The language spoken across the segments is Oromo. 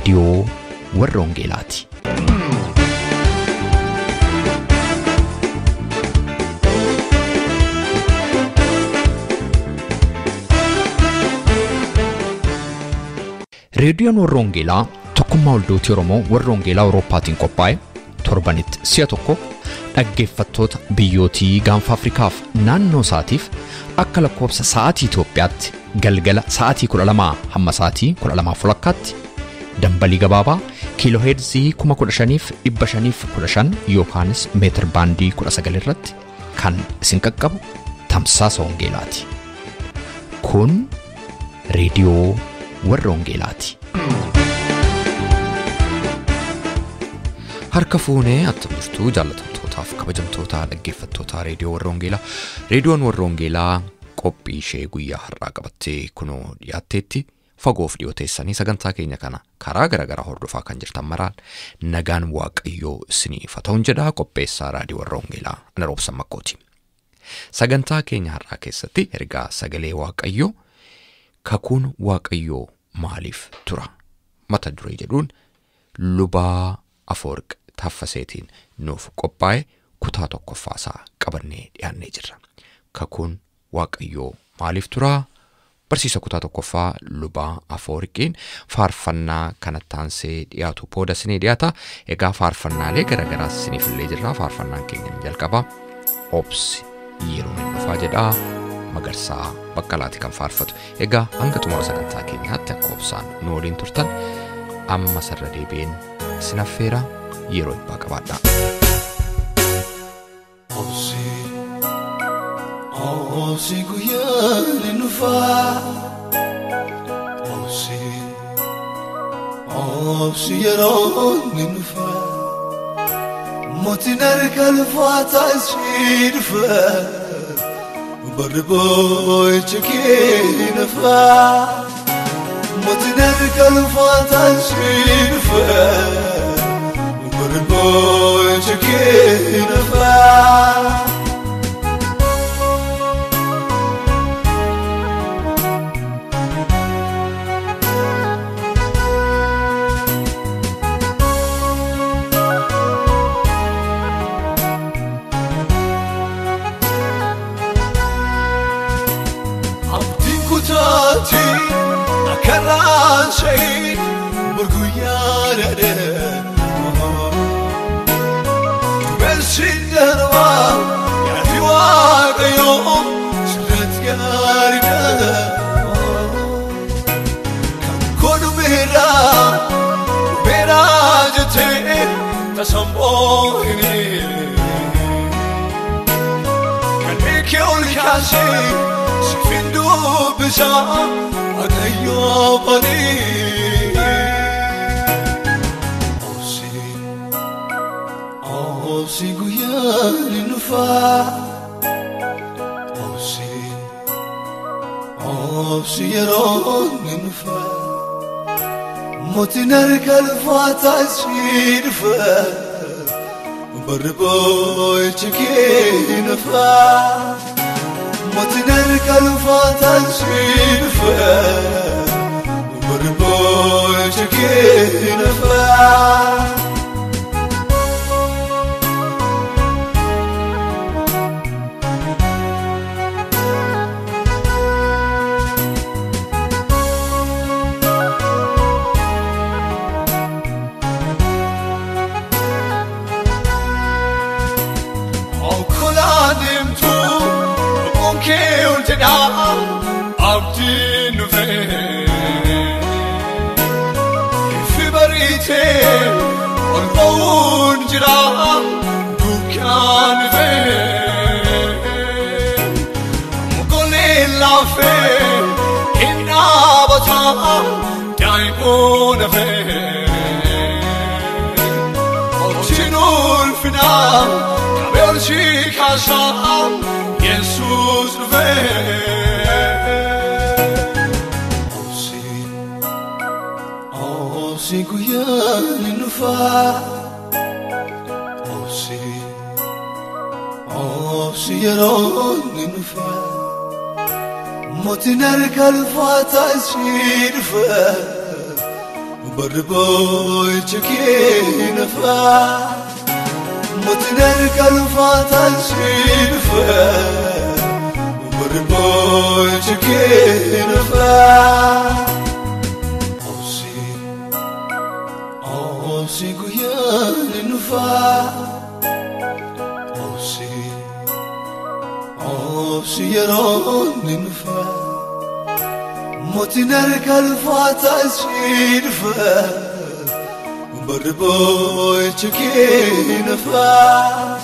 راديو والرونجيلاتي. راديو والرونجيلا تقوم مولدوتي رومو والرونجيلا أوروباتين كوباي توربانيت سياتوكو أجفتوت بيوتي غانف أفريكاف نانو ساتيف أكل كوبس ساعتي توبيات جلجل ساعتي كل لما هم ساعتي كل لما فلكات دمبلي جبابا كيلو هيرزي كما كل شنيف إبا شنيف كل شن يوكانس متر باندي كل سجلرت كان سنككب تمساس رونجيلاتي كون راديو والرونجيلاتي. هركفوني أتمشتو جالتمتوتا فكبجمتوتا لقيفتوتا راديو والرونجيلا. راديو والرونجيلا قبي شيء قوية هرقبتي كنو ياتيتي فقوف ديوتيساني سغنتا كينيا كانا كارا غرغرا هردفا كان جرتان مرال نغان واقيو سني فتون جدا قبيسا راديو والرونجيلا أنا روبسا مكوتي سغنتا كينيا هرقاكيستي هرقا سغلي واقيو كاكون واقيو ماليف ترى متى دري جدون لبا أفورق تفسيتين نوف قباي كتاتو كفاسا قبرني دياني جرا كاكون واقيو ماليف ترى برسيسا كتاتو كفا لبا أفورقين فارفنا كانتانسي دياتو بودا سني دياتا ايقا فارفنا لي غرغرا سني في اللي جرا فارفنا كينين جلقبا أوبس يرون النفاجدا مغرسا بقلاتي كان فارفتو ايقا هنگا تمورا سغنتا كيني حتى كوبسان نولين ترتن أما سردي بين سنفيرا يروي باقبادا أوسي قيال النفا أوسي يرون النفا موتنرك الفاتا سيرفا بربوي تشكي نفا موتنرك الفاتا سيرفا بربوي تشكي نفا أكران شيء برقويا ردد برسل دروا يا رواق يوم سرت يارنا كان كل مهرا جتين تسمعوني كان بيكيول كاسي سفندو بزام أغيو بني أوسي قيال النفا أوسي يرون النفا موتنرك الفاتا سيرفا بربوي تشكي نفا موتنرك الفاتا سيرفا بربوي تشكي نفا عبدي نفي في بريتي والبون جرام دوكان في مقولي لافي إنا بطام دايمون في أوتينو الفنام كبيرشي كاسام يسوس نفي أوسي قيال النفا أوسي يرون النفا موتنرك الفاتا سيرفا بربوي تكين فا متنر كالفاتا سينفا بربوي تكين فا أوسي قيان نفا أوسي يرون نفا متنرك الفاتا سينفا بربوي تكين فا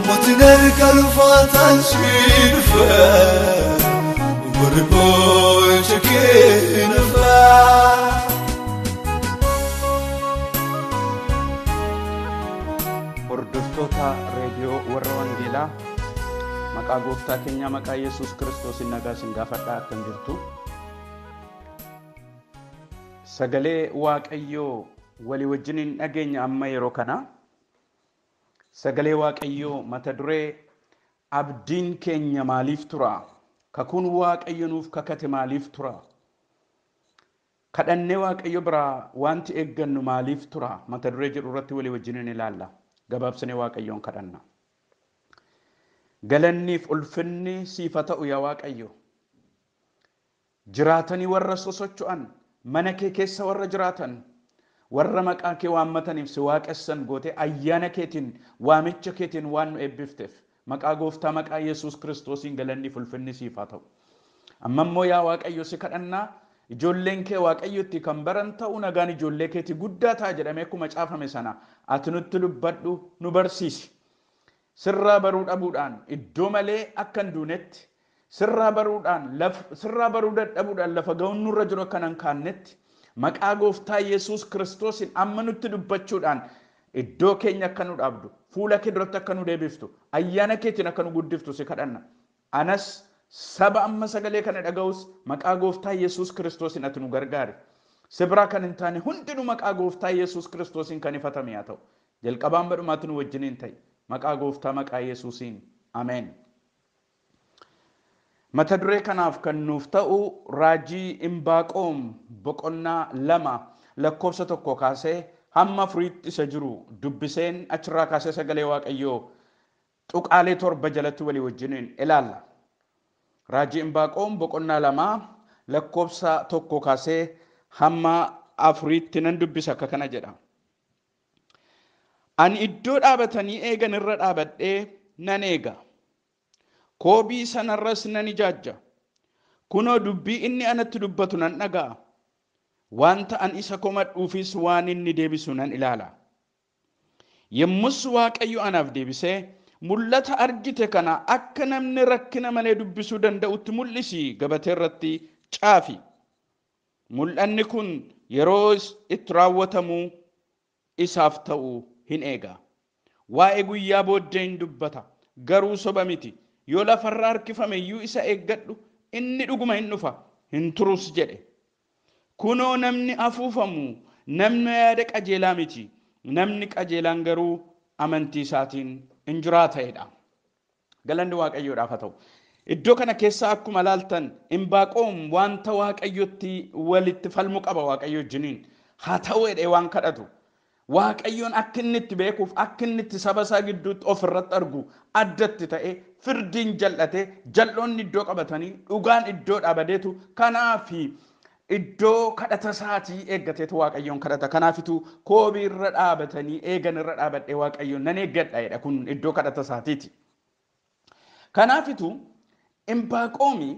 متنرك الفاتا سينفا بربوي تكين فا Hordoftoota reediyoo warra wangeelaa maqaa gooftaa keenya maqaa Yesuus Kiristoosin nagaa sin gaafadhaa akkam jirtu. Sagalee Waaqayyoo walii wajjiniin dhageenya amma yeroo kana. Sagalee Waaqayyoo mata duree abdiin keenya maaliif tura? Kakuun Waaqayyo nuuf kakate maaliif tura? Kadhannee Waaqayyo biraa wanti eeggannu maaliif tura? Mata duree jedhu irratti walii wajjiniin ilaalla. Gabaabsinee Waaqayyoon kadhanna. Galanniif ulfinni siif haa ta'u yaa Waaqayyo. Jiraatanii warra sosocho'an mana kee keessa warra jiraatan warra maqaa kee waammataniif si waaqessan goote ayyaana keetiin waamicha keetiin waan nu eebbifteef maqaa gooftaa maqaa Yesuus Kiristoosiin galanniif ulfinni siif haa ta'u. Amma immoo yaa Waaqayyo si kadhannaa ijoolleen kee Waaqayyotti kan baran ta'u nagaan ijoollee keetii guddaa ta'a jedhamee akkuma caafame sana ati nutti dubbadhu nu barsiisi. Sirraa baruu dhabuudhaan iddoo malee akka hin duunetti sirraa baruu dadhabuudhaan lafa ga'uun nurra jiru akka hin kaannetti maqaa gooftaa Yesuus Kiristoosiin amma nutti dubbachuudhaan iddoo keenya akka nu dhaabdu fuula kee duratti akka nu deebiftu ayyaana keetiin akka nu guddiftu si kadhanna. Anas saba amma sagalee kana dhaga'us maqaa gooftaa Yesuus Kiristoosiin ati nu gargaari. Sibraa kan hin taane hundinuu maqaa gooftaa Yesuus Kiristoosiin kan ifatame haa ta'u. Jalqabaan badhumaatti nu wajjiniin ta'i. Maqaa gooftaa maqaa Yesuusiin. Ameen. Mata duree kanaaf kan nuuf ta'u raajii Imbaaqoom boqonnaa 2 lakkoofsa 1 kaasee hamma 4 isa jiru dubbiseen achirraa kaasee sagalee Waaqayyoo tuqaalee 7 jalatti walii wajjiniin ilaalla. Raajii Imbaaqoom boqonnaa 2 lakkoofsa 1 kaasee hamma 4 nan dubbisa akka kana jedha. Ani iddoo dhaabatanii eegan irra dhaabadhee nan eega. Koobii sanarras nan ijaajja. Kunoo dubbii inni anatti dubbatu nan dhaga'a. Wanta an isa komadhuufis waan inni deebisu nan ilaala. Yommus Waaqayyo anaaf deebisee mul'ata argite kana akka namni rakkina malee dubbisuu danda'utti mul'isi gabatee irratti caafi. Mul'anni kun yeroo itti raawwatamu isaaf ta'u hin eega. Waa'ee guyyaa booddee hin dubbata garuu soba miti. Yoo lafarraa harkifame iyyuu isa eeggadhu inni dhuguma hin dhufa hin turus jedhe. Kunoo namni afuufamu namni yaada qajeelaa miti. Namni qajeelaan garuu amantii isaatiin hin jiraata'edha. Galanni Waaqayyoodhaaf haa ta'u. Iddoo kana keessaa akkuma laaltan Imbaaqoom wanta Waaqayyotti walitti falmu qaba Waaqayyo wajjiniin. Haa ta'u jedhee waan kadhatu. Waaqayyoon akka inni itti beekuuf akka inni itti saba isaa gidduutti ofirratti argu addatti ta'e firdiin jal'ate jal'oonni iddoo qabatanii dhugaan iddoo dhaabadeetu kanaafi iddoo kadhata isaatii eeggateetu Waaqayyoon kadhata. Kanaafitu koobii irra dhaabatanii eegan irra dhaabadhee Waaqayyoon nan eeggadha jedha kun iddoo kadhata isaatiiti. Kanaafitu Imbaaqoomi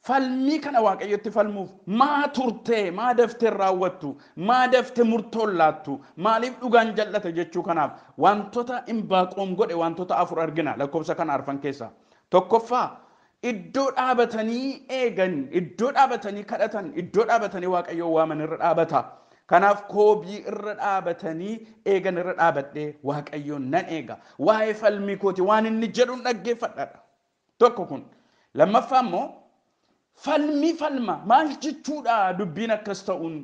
falmii kana Waaqayyotti falmuuf maa turtee maa daftee raawwattu maa daftee murtoon laattu maaliif dhugaan jal'ate jechuu kanaaf wantoota Imbaaqoom godhe wantoota 4 argina lakkoofsa kana arfan keessaa. Tokkoffaa iddoo dhaabatanii eegan iddoo dhaabatanii kadhatan iddoo dhaabatanii Waaqayyoon waaman irra dhaabata. Kanaaf koobii irra dhaabatanii eegan irra dhaabadhee Waaqayyoon nan eega. Waa'ee falmii kooti waan inni jedhuun dhaggeeffadhaadha. Tokko kun. Lammaffaa immoo falma maal jechuudha dubbiin akkas ta'uun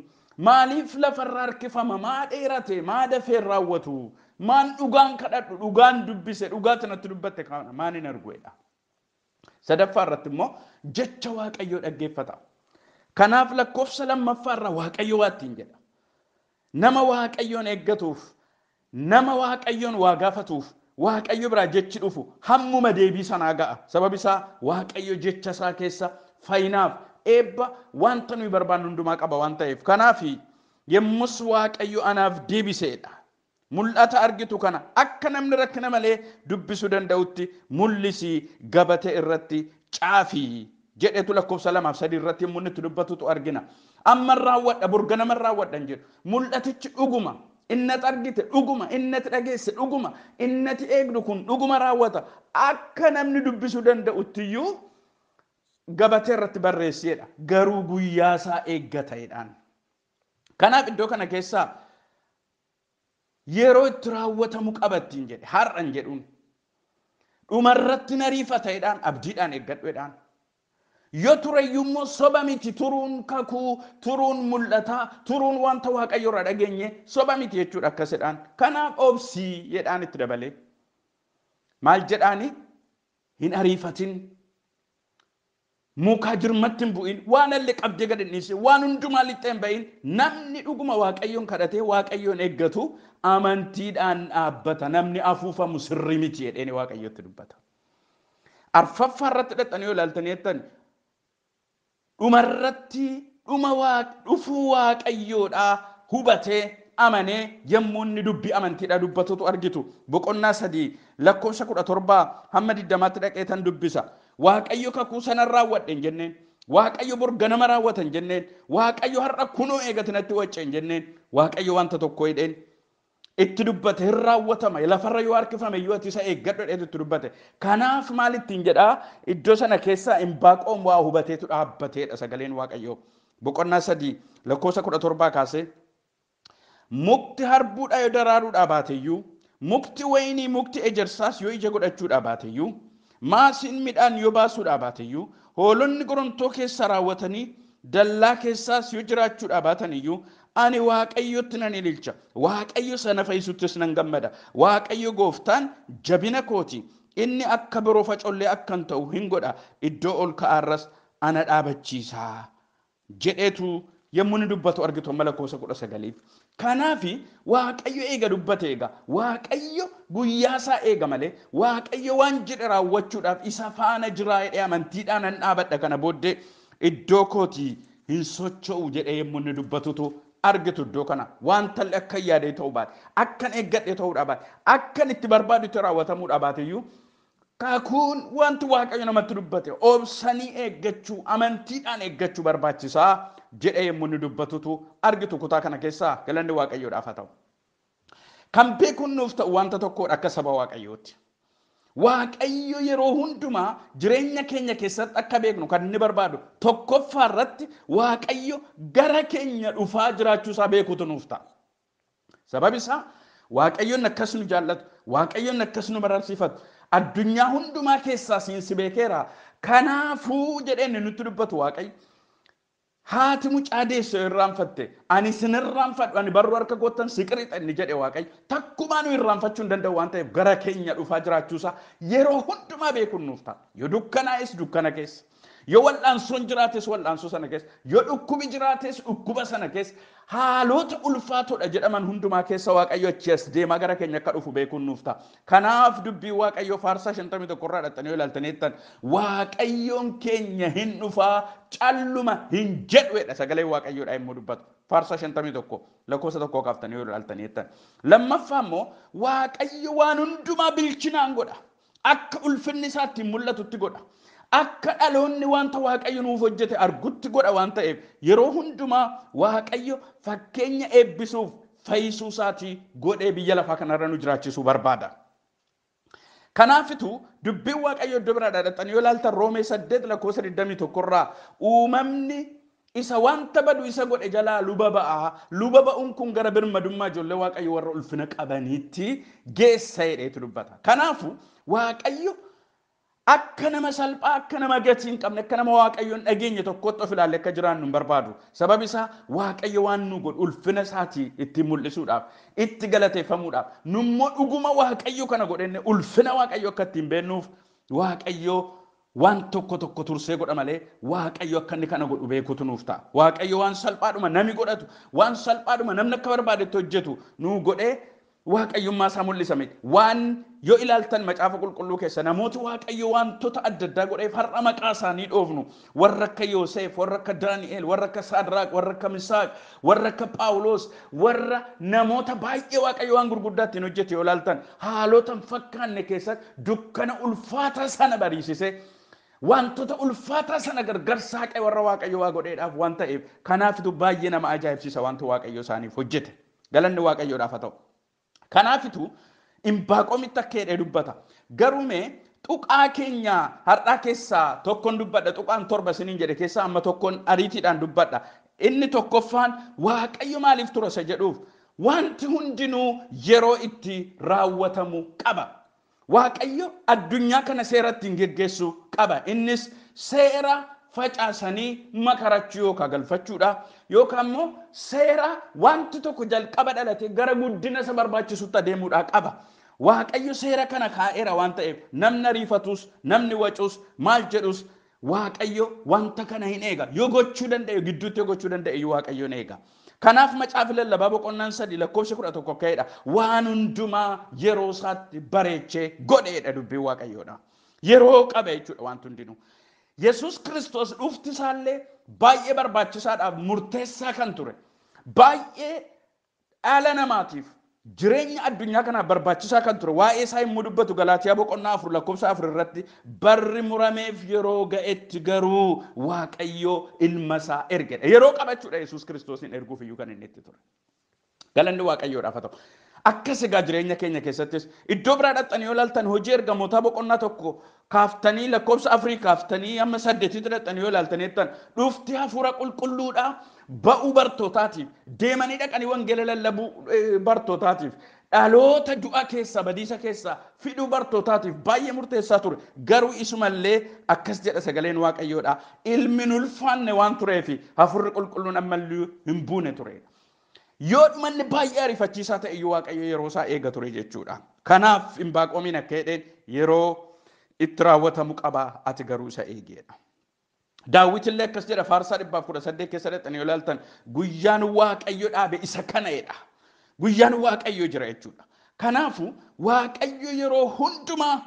maaliif lafarraa harkifama maa dheerate maa dafee raawwatu maan dhugaan kadhadhu dhugaan dubbise dhugaatti natti dubbatte kana maan hin arguudha. Sadaffaa irratti immoo jecha Waaqayyoo dhaggeeffata. Kanaaf lakkoofsa lammaffaa irraa Waaqayyo waattiin jedha. nama waaqayyoon eeggatuuf nama waaqayyoon waa gaafatuuf waaqayyo biraa jechi dhufu hammuma deebii sanaa ga'a. Sababni isaa waaqayyo jecha isaa keessa fayyinaaf eebba wanta nuyi barbaannu hundumaa qaba waan ta'eef. Kanaaf yemmus waaqayyo anaaf deebiseedha. Mul'ata argitu kana akka namni rakkina malee dubbisuu danda'utti mul'isi gabatee irratti caafii jedhetu lakkoofsa 2-3 irratti yommuu itti dubbatutu argina. Amma raawwadha burganama raawwadha jedhu mul'atichi dhuguma innati argite dhuguma innati dhageesse dhuguma innati eegdu kun dhuguma raawwata akka namni dubbisuu danda'uttiyyuu gabatee irratti barreesseedha. Garuu guyyaa isaa eeggataadhaan. Kanaaf iddoo kana keessaa yeroo itti raawwatamu qabattiin jedhe har'an jedhuun dhumarratti nariifataadhaan abdiidhaan eeggadhuudhaan. Yoo tureyyummoo soba miti turuun kakuu turuun mul'ataa turuun wanta waaqayyo irraa dhageenye soba miti jechuudha akkasidhaan. Kanaaf obsii jedhaan itti dabalee maal jedhaani hin ariifatin muka jirmatti hin bu'in waan illee qabdee gad hin dhiisin waan hundumaa lixxee hin bahin namni dhuguma waaqayyoon kadhatee waaqayyoon eeggatu amantiidhaan dhaabbata namni afuufamu sirrii miti jedheen waaqayyotti dubbata. Arfaffaa irratti dhaqxanii yoo ilaaltanii jettan dhumarratti dhufuu waaqayyoodhaa hubatee amanee yommuu inni dubbii amantiidhaa dubbatutu argitu. Boqonnaa 3 lakkoofsa 17 hamma 20tti dhaqeetan dubbisa. Waaqayyo kakuu sana raawwadhe jenneen waaqayyo burganama raawwatan jenneen waaqayyo har'a kunoo eegatinatti wacceen jenneen waaqayyo wanta tokko hidheen itti dubbate hin raawwatama lafarra yoo harkifame yoo ati isa eeggadhu dheetu itti dubbate. Kanaaf maal ittiin jedhaa iddoo sana keessaa Imbaaqoom waa hubateetu dhaabbateedha sagaleen waaqayyo. Boqonnaa 3 lakkoofsa 17 kaasee mukti harbuudha yoo daraaruudhaa baateyyuu mukti waynii mukti ejersaas yoo ija godhachuudhaa baateyyuu maasiin midhaan yoo baasuudhaa baateyyuu hoolonni gorontoo keessa raawwatanii dallaa keessaas yoo jiraachuudhaa baataniyyuu ani waaqayyotti nan ililcha waaqayyo sana fayyisuttis nan gammada waaqayyo gooftaan jabina kooti inni akka biroo facollee akkan ta'u hin godha iddoo ol ka'aarras ana dhaabachiisaa jedheetu yommuu ni dubbatu argitu lakkoofsa 19. Kanaafi waaqayyo eega dubbate eega waaqayyo guyyaa isaa eega malee waaqayyo waan jedhe raawwachuudhaaf isa faana jiraa jedhee amantiidhaan nan dhaabadha kana booddee iddoo kooti hin socho'u jedhee yommuu ni dubbatutu argitu iddoo kana wanta akka yaadee ta'uu baate akkan eeggadhee ta'uudhaa baate akkan itti barbaadu itti raawwatamuudhaa baateyyuu kakuun wanti waaqayyo namatti dubbate obsanii eeggachuu amantiidhaan eeggachuu barbaachisaa jedhee yommuu ni dubbatutu argitu kutaa kana keessaa galanni waaqayyoodhaaf haa ta'u. Kan beekuun nuuf ta'u wanta tokkodha akka saba waaqayyooti. Waaqayyo yeroo hundumaa jireenya keenya keessatti akka beeknu kan inni barbaadu tokkoffaa irratti waaqayyo gara keenya dhufaa jiraachuusaa beekuutu nuuf ta'a. Sababi isaa waaqayyoon akkas nu jaallatu waaqayyoon akkas nu barsiifatu addunyaa hundumaa keessaa siinsi beekeera. Kanaafuu jedheen nutti dubbatu waaqayyo haati mucaa deessoo irraanfatte ani sin irraanfadhu ani barruu harka goottan siqirixa inni jedhe waaqayyo takkumaa nu irraanfachuu hin danda'u waan ta'eef gara keenya dhufaa jiraachuusaa yeroo hundumaa beekuun nuuf ta'a. Yoo dukkanaa'es dukkana keessa yoo wal'aansoon jiraates wal'aansoo sana keessa yoo dhukkubi jiraates dhukkuba sana keessa haalota ulfaatoodha jedhaman hundumaa keessa waaqayyo achi as deemaa gara keenya akka dhufu beekuun nuuf ta'a. Kanaaf dubbii waaqayyo faarsaa 51 irraa dhaqxanii yoo ilaaltaniittan waaqayyoon keenya hin dhufaa calluma hin jedhuedha sagalee waaqayyoodhaa immoo dubbatu. Faarsaa 51 lakkoofsa 1 kaaftanii yoo ilaaltaniittan. Lammaffaa immoo waaqayyo waan hundumaa bilchinaan godha. Akka ulfinni isaatti mul'atutti godha. Akka dhaloonni wanta waaqayyo nuuf hojjete argutti godha waan ta'eef yeroo hundumaa waaqayyo fakkeenya eebbisuuf fayyisuu isaatii godhee biyya lafaa kanarra nu jiraachisuu barbaada. Kanaafitu dubbiin waaqayyo iddoo biraa dhaqxanii yoo ilaaltan Roomee 8 lakkoofsa 21 irraa uumamni isa wanta badu isa godhe jalaa luba ba'a. Luba ba'uun kun gara birmadummaa ijoollee waaqayyo warra ulfina qabaniitti geessa jedheetu dubbata. Kanaafu waaqayyo akka nama salphaa akka nama gatii hin qabne akka nama waaqayyoon dhageenye tokkotti of ilaalle akka jiraannu hin barbaadu. Sababi isaa waaqayyo waan nu godhu ulfina isaatii itti mul'isuudhaaf itti galateeffamuudhaaf nummoo dhuguma waaqayyo kana godhenne ulfina waaqayyo akka ittiin beennuuf waaqayyo waan tokko tursee godha malee waaqayyo akka inni kana godhu beekutu nuuf ta'a. Waaqayyo waan salphaadhuma nami godhatu waan salphaadhuma namni akka barbaadetti hojjetu nuu godhee waaqayyummaa isaa mul'isa miti. Waan yoo ilaaltan macaafa qulqulluu keessa namoota waaqayyo wantoota adda addaa godheef har'a maqaa isaanii dhoofnu warra akka Yoosef, warra akka Daani'el, warra akka Saadraaq, warra akka Misaaq, warra akka Phaawulos, warra namoota baay'ee waaqayyo waan gurguddaa ittiin hojjete yoo ilaaltan haalota hin fakkaanne keessatti dukkana ulfaataa sana bariisise wantoota ulfaataa sana gargar saaqee warra waaqayyo waa godheedhaaf waan ta'eef kanaafitu baay'ee nama ajaa'ibsiisa wanto waaqayyo isaaniif hojjete. Galanni waaqayyoodhaaf haa ta'u. Kanaafitu Imbaaqoomitti akka jedhee dubbata. Garuumee tuqaa keenya har'aa keessaa tokkoon dubbadha. Tuqaan 7 isiniin jedhe keessaa amma tokkoon ariitiidhaan dubbadha. Inni tokkoffaan waaqayyo maaliif ture isa jedhuuf wanti hundinuu yeroo itti raawwatamu qaba. Waaqayyo addunyaa kana seeratti hin geggeessu qaba. Innis seera facaasanii makarachuu yookaan galfachuudha. Yookaan immoo seera wanti tokko jalqaba dhalate gara guddina isa barbaachisutti adeemuudha qaba. Waaqayyo seera kana kaa'eera waan ta'eef namni ariifatus namni wacus maal jedhus waaqayyo wanta kana hin eega. Yoo gochuu danda'e gidduutti yoo gochuu danda'e waaqayyo hin eega. Kanaaf macaafa lallabaa boqonnaan 3 lakkoofsa 11 ka'eedha. Waan hundumaa yeroo isaatti bareechee godheedha dubbii waaqayyoodha. Yeroo qaba jechuudha wanti hundinuu. Yesus Kristos dhufti isaallee baay'ee barbaachisaadhaaf murteessaa kan ture. Baay'ee dhala namaatiif jireenya addunyaa kanaaf barbaachisaa kan ture. Waa'ee isaa immoo dubbatu Galaatiyaa boqonnaa 4 lakkoofsa 4 irratti barri murameef yeroo ga'etti garuu waaqayyo ilma isaa ergedha. Yeroo qabachuudha Yesus Kiristoosin erguuf iyyuu kan inni itti ture. Galanni waaqayyoodhaaf haa ta'u. Akkas egaa jireenya keenya keessattis iddoo biraa dhaqxanii yoo ilaaltan hojii ergamootaa boqonnaa 1 kaaftanii lakkoofsa 4 kaaftanii amma 8tti dhaqxanii yoo ilaaltaniittan dhufti hafuura qulqulluudha ba'uu bartootaatiif deemanii dhaqanii wangeela lallabuu bartootaatiif dhaloota du'a keessa badiisa keessa fiduu bartootaatiif baay'ee murteessaa ture. Garuu isumallee akkas jedha sagaleen waaqayyoodha ilmi ulfaanne waan tureefi hafuurri qulqulluun ammallee hin buune ture. Yoo dhumanni baay'ee ariifachiisaa ta'e iyyuu waaqayyo yeroo isaa eega ture jechuudha. Kanaaf Imbaaqoomiin akka jedheen yeroo itti raawwatamu qaba ati garuu isa eegeedha. Daawitillee akkas jedha Faarsaa 118 keessa dhaqxanii yoo ilaaltan guyyaan waaqayyo dhaabe isa kana'edha. Guyyaan waaqayyo jira jechuudha. Kanaafu waaqayyo yeroo hundumaa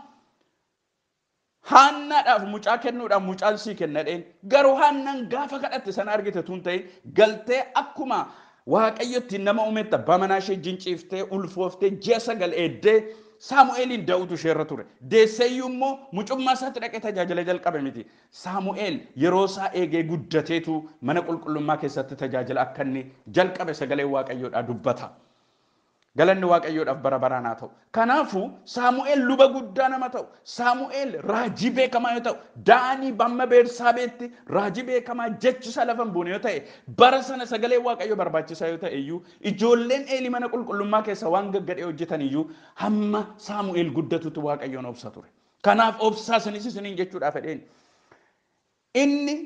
Haannaadhaaf mucaa kennuudhaaf mucaan sii kennadheen garuu Haannaan gaafa kadhatte sana argite tun ta'in galtee akkuma waaqayyotti nama uumetta bamanaa ishee jinciiftee ulfooftee ji'a 9 eeddee Saamu'eelin da'utu isheerra ture. Deesseeyyuu immoo mucummaa isaatti dhaqee tajaajila jalqabe miti. Saamu'eel yeroo isaa eegee guddateetu mana qulqullummaa keessatti tajaajila akka inni jalqabe sagalee waaqayyoodhaa dubbata. Galanni waaqayyoodhaaf bara baraan haa ta'u. Kanaafuu Saamu'eel luba guddaa nama ta'u. Saamu'eel raajii beekamaa yoo ta'u, Daanii bamma Beersaabeetti raajii beekamaa jechisa lafan buune yoo ta'e, bara sana sagalee waaqayyo barbaachisaa yoo ta'e iyyuu ijoolleen Eelii mana qulqullummaa keessa waan gaggadhee hojjetan iyyuu hamma Saamu'eel guddatutti waaqayyoon obsa ture. Kanaaf obsaa isiniin jechuudhaaf fedheen. Inni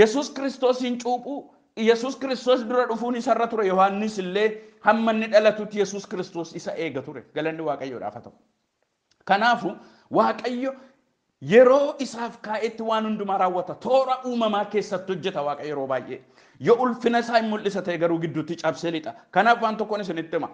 Yesus Kiristoosiin cuuphuu Yesus Kristos dura dhufuun isarra ture. Yohaannis illee hamma inni dhalatutti Yesus Kristos isa eega ture. Galanni waaqayyoodhaaf haa ta'u. Kanaafu waaqayyo yeroo isaaf kaa'etti waan hundumaa raawwata. Toora uumamaa keessatti hojjeta waaqayyo yeroo baay'ee. Yoo ulfina isaa hin mul'isa ta'e garuu gidduutti cabsee lixa. Kanaaf waan tokkoon isinitti hima.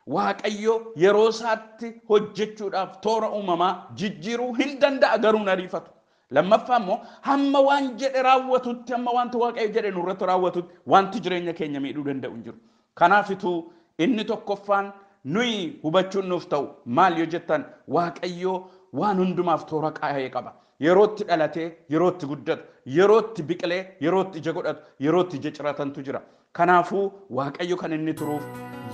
Waaqayyo yeroo isaatti hojjechuudhaaf toora uumamaa jijjiiruu hin danda'a garuu hin ariifatu. Lammaffaa immoo hamma waan jedhe raawwatutti hamma wanti waaqayyo jedhe nurratti raawwatutti wanti jireenya keenya miidhuu danda'u hin jiru. Kanaafituu inni tokkoffaan nuyi hubachuun nuuf ta'u maal yoo jettan waaqayyo waan hundumaaf toora kaa'ee qaba. Yerootti dhalatee, yerootti guddatu, yerootti biqilee, yerootti ija godhatu, yerootti ija ciratantu jira. Kanaafuu waaqayyo kan inni turuuf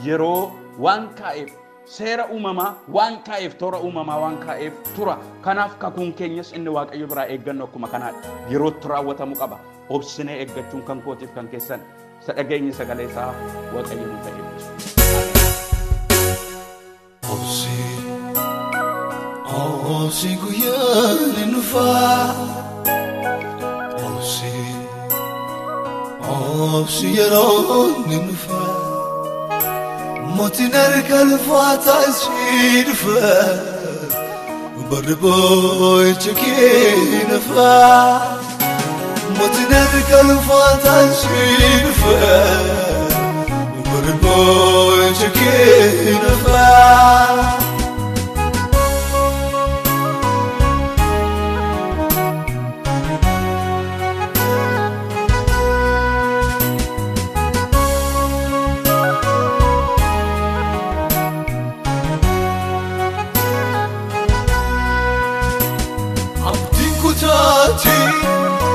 yeroo waan kaa'eef seera uumamaa waan kaa'eef toora uumamaa waan kaa'eef tura. Kanaaf kakuun keenyas inni waaqayyo biraa eeggannu akkuma kanaadha. Yerootti raawwatamuu qaba. Obsinee eeggachuun kan kootiif kan keessan sadhageenyi sagalee isaa waaqayyo nu fayyadu. Obsi guyyaan hin dhufaa. Obsi yeroo hin dhufaa. Mootiin harka ulfaataa ishee dhufa بربوي تكين فا متنرك الفاتن شينفا بربوي تكين فا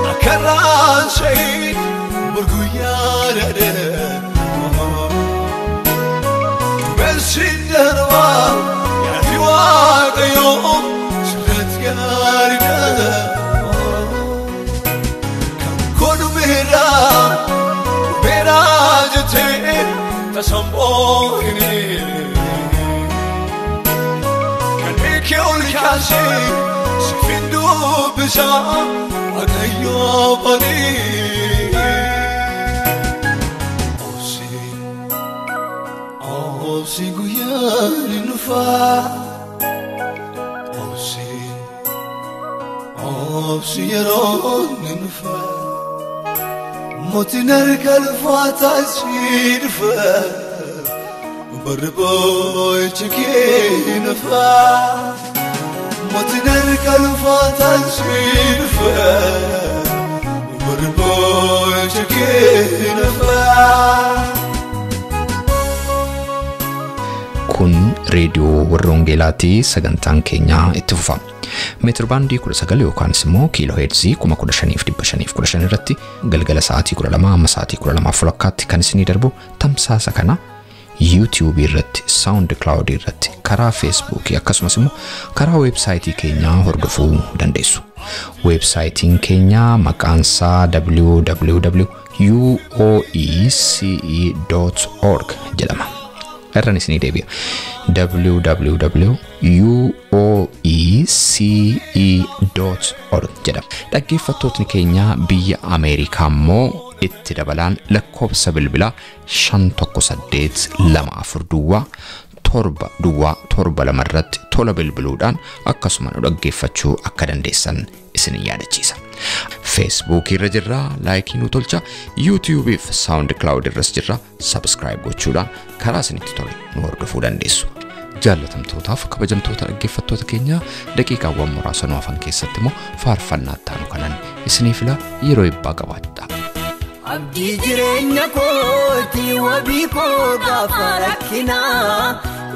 أكران شيء برقويا لده بس الدروا يا في واقع يوم شرت يارنا كم كون مهرا جتين تسمعوني كان بيكيول كاسي سفندو بزا أغيو بني أوسي غيان نفا أوسي يرون نفا متنرك الفاتا سينفا بربوي تكي نفا متنرك الفاتا سينفا بربوي تكي نفا kun reediyoo warroongeelaatii sagantaan keenyaa itti fufa. Meetir baandii 19 yookaanis immoo kiiloo heerzii 15,515 irratti galgala sa'aatii 12 amma sa'aatii 12:00 kan isinii darbu tamsaasa kana YouTube irratti, SoundCloud irratti, karaa Facebook akkasumas immoo karaa websaayitii keenyaa hordofuu dandeessu. Websaayitiin keenyaa maqaansaa www.uoece.org jedhama. Erran isinii deebi'a. www.uoece.org jedhama. Dhaggeeffattootni keenya biyya Ameerikaa immoo itti dabalaan lakkoofsa bilbilaa 51824 7 irratti tola bilbiluudhaan akkasuma nu dhaggeeffachuu akka dandeessan isin yaadachiisa. Facebook irra jirra, like nu tolcha, YouTube fi SoundCloud irras jirra, subscribe gochuudhaan karaa isinitti tole nu hordofuu dandeessu. Jaallatamtootaaf kabajamtoota dhaggeeffattoota keenya daqiiqaawwan muraasa nu hafan keessatti immoo faarfannaa taanu kanan isiniif yeroo eebbaa qabaadha. Abdi jireenya kooti wabii koo gaafa rakkinaa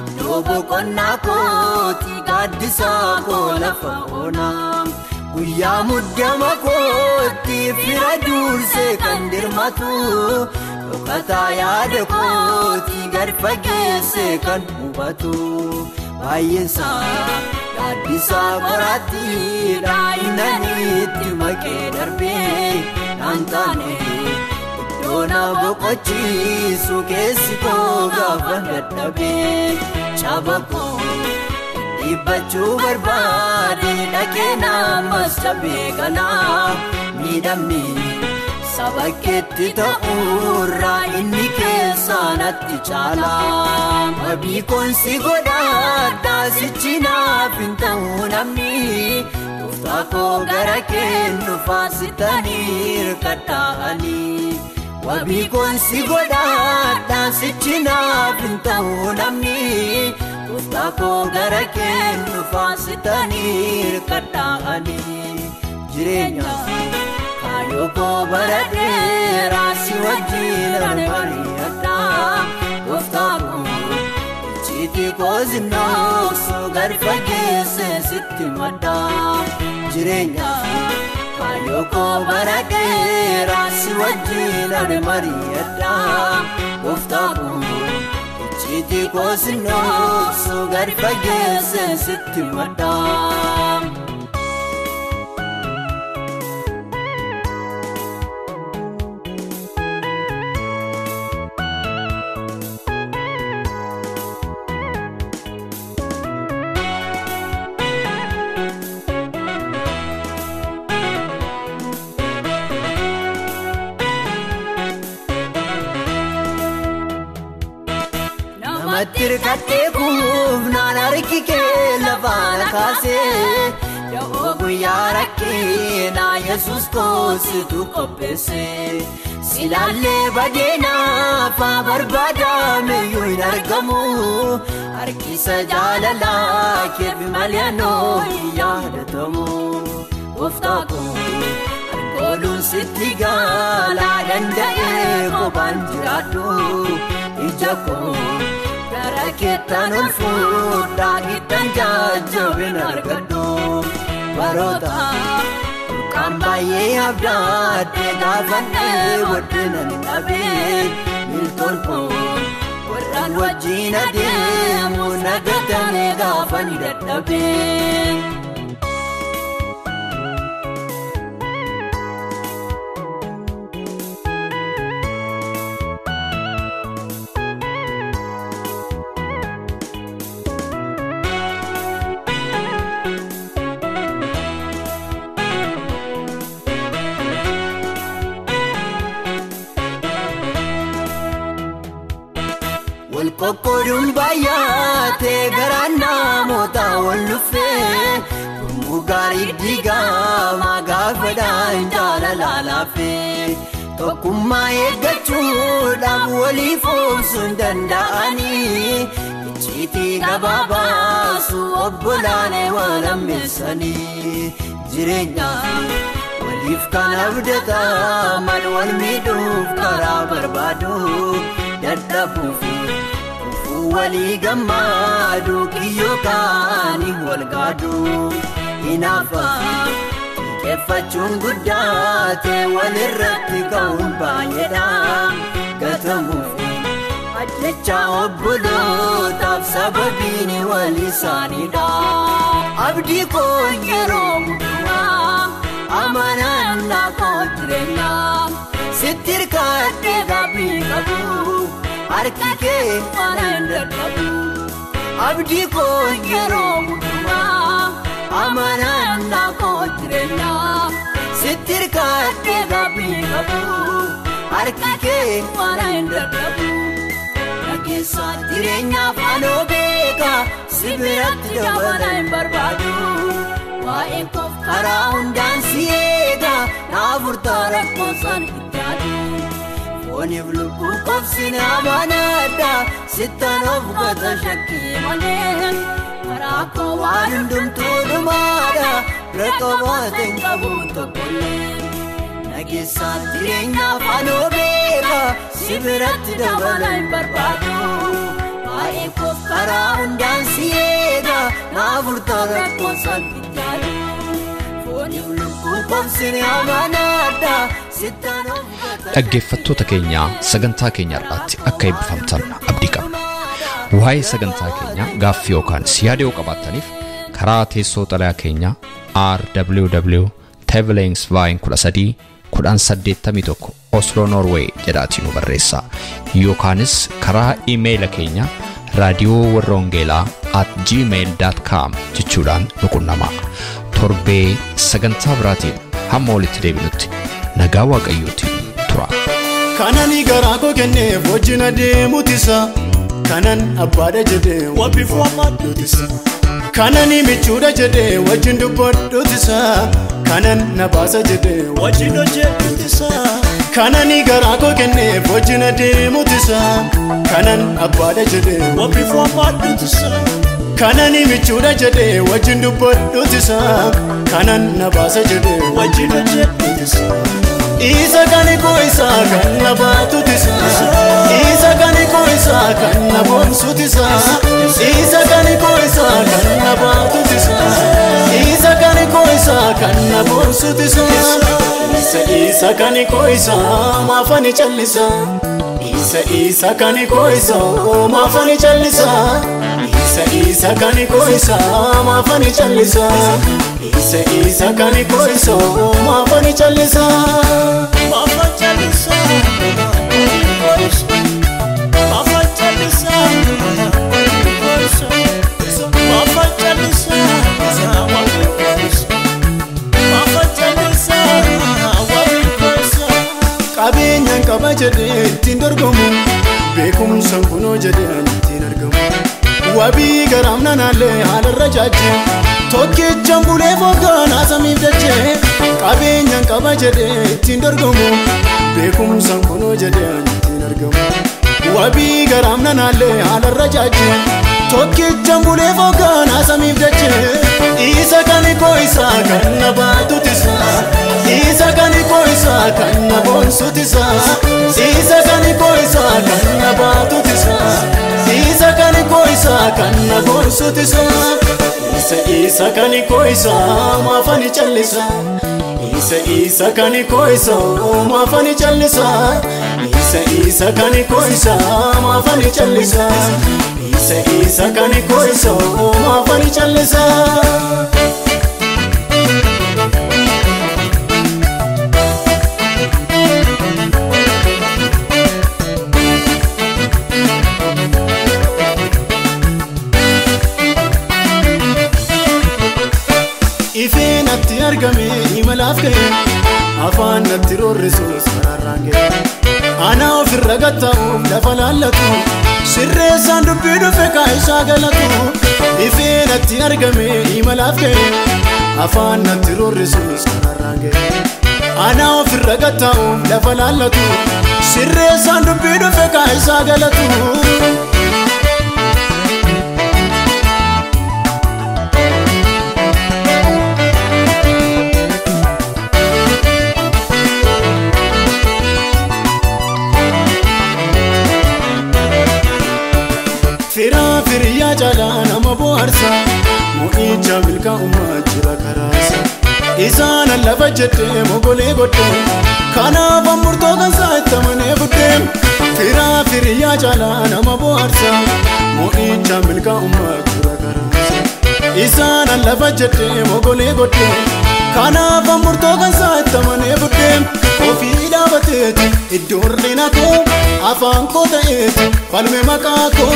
iddoo boqonnaa kooti gaaddisaa koo lafa onaa guyyaa muddama kooti fira dursee kan dirmatu dhokataa yaada kooti gad fageessee kan hubatu baay'eensaa gaaddisaa qoraattiidha innaniitti maqee darbee naan taane Dona boqochiisu keessi koo gaafa dadhabee chabako dhibbachuu barbaade dhaqee namas cabee galaa miidhamni saba keetti ta'uurraa inni keessaa natti caalaa wabii koonsi godhaadhaa sichi naaf hin ta'uu namni Tuftaa koo gara kennu faasitanii hirkadhaanii wabii koonsi godhaadhaa sichi naaf hin ta'uu namni Tuftaa koo gara kennu faasitanii hirkadhaanii jireenya kaayoo koo bara dheeraa si wajjin mari'adhaa Tuftaa koo Iti kozi nooksu gad fageessee sitti maddaa jireenya kaayoo koo bara dheeraa si wajjin mari'adhaa gooftaa koo iti kozi nooksu gad fageessee sitti maddaa. Tirkate kuuf naan harki kee lafaan kaase Yoo guyyaa rakkina Yesuus koositu qopheesse Silaallee badeenaaf barbaadame yoo hin argamu Harkisa jaalalaa keef malee anoo hin yaadatamu Gooftaa koo argooluun sitti gaalaa danda'ee kophaan jiraadhu Ija koo gara keettaan ol fuudhaa giddan jajjabin argadhu Baroota Kan baay'ee abdaadhe gaafannee waddinaan dhabee Miltolfoo warraan wajjin adeemu nagatame gaafanii dadhabee Kokkoduun baay'atee garaan namoota wal dhufee Gurmuu gaarii diigama gaafadhaan jaalalaa laafee Tokkummaa eeggachuudhaaf waliif obsuun danda'anii Icciitii gabaabaasu obbolaalee wal ammeessanii Jireenya waliif kan abdataman wal miidhuuf karaa barbaadu Dadhabuufi Wali gammadu kiyyoo kaanii wal gaadu Inaafa keeffachuun guddaate walirratti ka'uun baay'eedha Gatamuufi ajjecha obbolootaaf sababiin wal isaaniidha Abdii koo yeroo hundumaa amanannaa koo jireenyaa Sitti hirkadhee gaabii qabu Harki kee faana hin dadhabu Abdii koo yeroo hundumaa amanannaa koo jireenyaa Sitti hirkadhee gaabii qabu Harki kee faana hin dadhabu Nageessa jireenyaaf anoo beeka si biratti dabala hin barbaadu Waa'ee koof karaa hundaan si eega naaf furtaa rakkoosaan itti yaadu Waniif lubbuu qobsine amanadha sittaan of gata shakkii malee karaa koo waan hundumtuu dhumaadha bira qabaate hin qabu tokkollee Nageessa jireenyaaf anoo beeka si biratti dabala hin barbaadu Waa'ee koof karaa hundaan si eega naaf furtaa rakkoosaan itti yaadu Waniif lubbuu qobsine amanadha sittaan of Dhaggeeffattoota keenyaa sagantaa keenya irratti akka eebbifamtan abdii qabna. Waa'ee sagantaa keenyaa gaaffii yookaan siyaada yoo qabaattaniif karaa teessoo xalayaa keenyaa rww.tevelingsvine13 Oslo Norway jedhaatiin nu barreessaa yookaanis karaa iimeeyila keenya raadiyoowwarroongeelaa@gmail.com jechuudhaan nu qunnamaa. Torbee sagantaa biraatiin hamma walitti deebinutti nagaa waaqayyootiin tura. Kanani garaa koo kenneef wajjin adeemutisa Kanan abbaadha jedhee wabbiif waamaadhutisa Kanani michuudha jedhee wajjin dubbadhutisa Kanan nabaasa jedhee wajjin hojjedhutisa Kanani garaa koo kenneef wajjin adeemutisa Kanan abbaadha jedhee wabbiif waamaadhutisa Kanani michuudha jedhee wajjin dubbadhutisa Kanan nabaasa jedhee wajjin hojjedhutisa Isa kani koisa kan nabatutisa Isa kani koisa kan nabonsutisa Isa kani koisa kan nabatutisa Isa kani koisa kan nabonsutisa Isa kani koisa mafani challisa Isa kani koisa mafani challisa Isa kani koisa mafani challisa Isa kani koisa mafani challisa Mafani challisa Mafani challisa Mafani challisa Qabeenyaan qaba jedhee ittiin dorgomu beekumsaan kunoo jedhee ittiin argamu Wabii garaam nanaallee haalarra jaajee tokkichaan bulee foogganaa samiif dachee qabeenyaan qaba jedhee ittiin dorgomu beekumsaan kunoo jedhee ittiin argamu wabii garaam nanaallee haalarra jaajee tokkichaan bulee foogganaa samiif dachee isa kan koo isaa kan na baatutisa isa kan koo isaa kan na boonsutisa isa kan koo isaa kan na baatutisa isa kan koo isaa kan na boonsutisa isa kan koo isaa maafani callisa isa kan koo isaa maafani callisa isa kan koo isaa maafani callisa isa kan koo isaa maafani callisa ifeen atti argame imalaaf ka'e afaan natti roorrisuus karaarraan ga'e ana ofirra gatta'uuf lafa laallatu sirreessaan dubbii dhufe kaa'isaa galatu ifeen atti argame imalaaf ka'e afaan natti roorrisuus karaarraan ga'e ana ofirra gatta'uuf lafa laallatu sirreessaan dubbii dhufe kaa'isaa galatu firiyaa caalaa nama bohaarsa mo'icha milkaa'ummaa jira karaasa isaan lafa jedhee mogolee godhee kanaaf murtoo kansaa itti amanee buddee firiyaa caalaa nama bohaarsa mo'icha milkaa'ummaa jira karaasa isaan lafa jedhee mogolee godhee kanaaf murtoo kansaa itti amanee buddee ofii dhaabateeti iddoon dhina koo afaan koo ta'eeti falme maqaa koo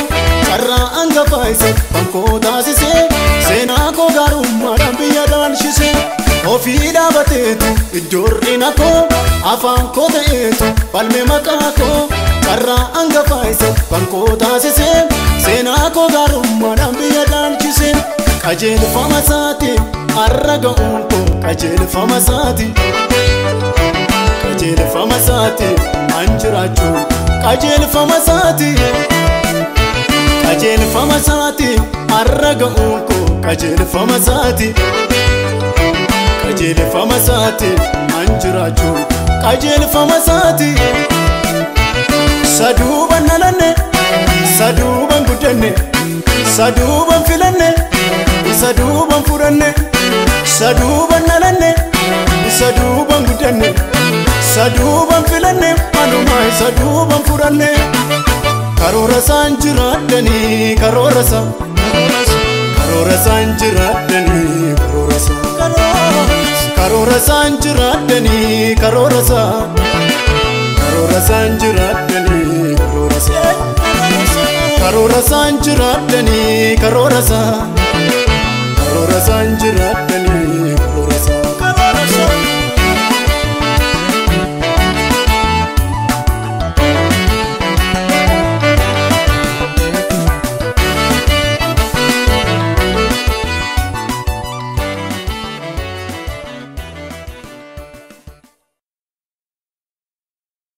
carraa angafaa isa kan koo taasisee seenaa koo gaarummaadhaan biyya dhaalchisee ofii dhaabateetu iddoon dhina koo afaan koo ta'eetu falme maqaa koo carraa angafaa isa kan koo taasisee seenaa koo gaarummaadhaan biyya dhaalchisee qajeelfama isaati har'a ga'uun koo qajeelfama isaati qajeelfama isaati an jiraachuun qajeelfama isaati qajeelfama isaati har'a ga'uun koo qajeelfama isaati qajeelfama isaati an jiraachuun qajeelfama isaati saduuban nalanne saduuban guddanne saduuban filanne saduuban fudhanne saduuban nalanne saduuban guddanne saduuban filanne malumaa saduuban fudhanne karoora isaan jiraatanii karoora isaan jiraatanii karoora isaan jiraatanii karoora isaan jiraatanii karoora isaan jiraatanii karoora isaan jiraatanii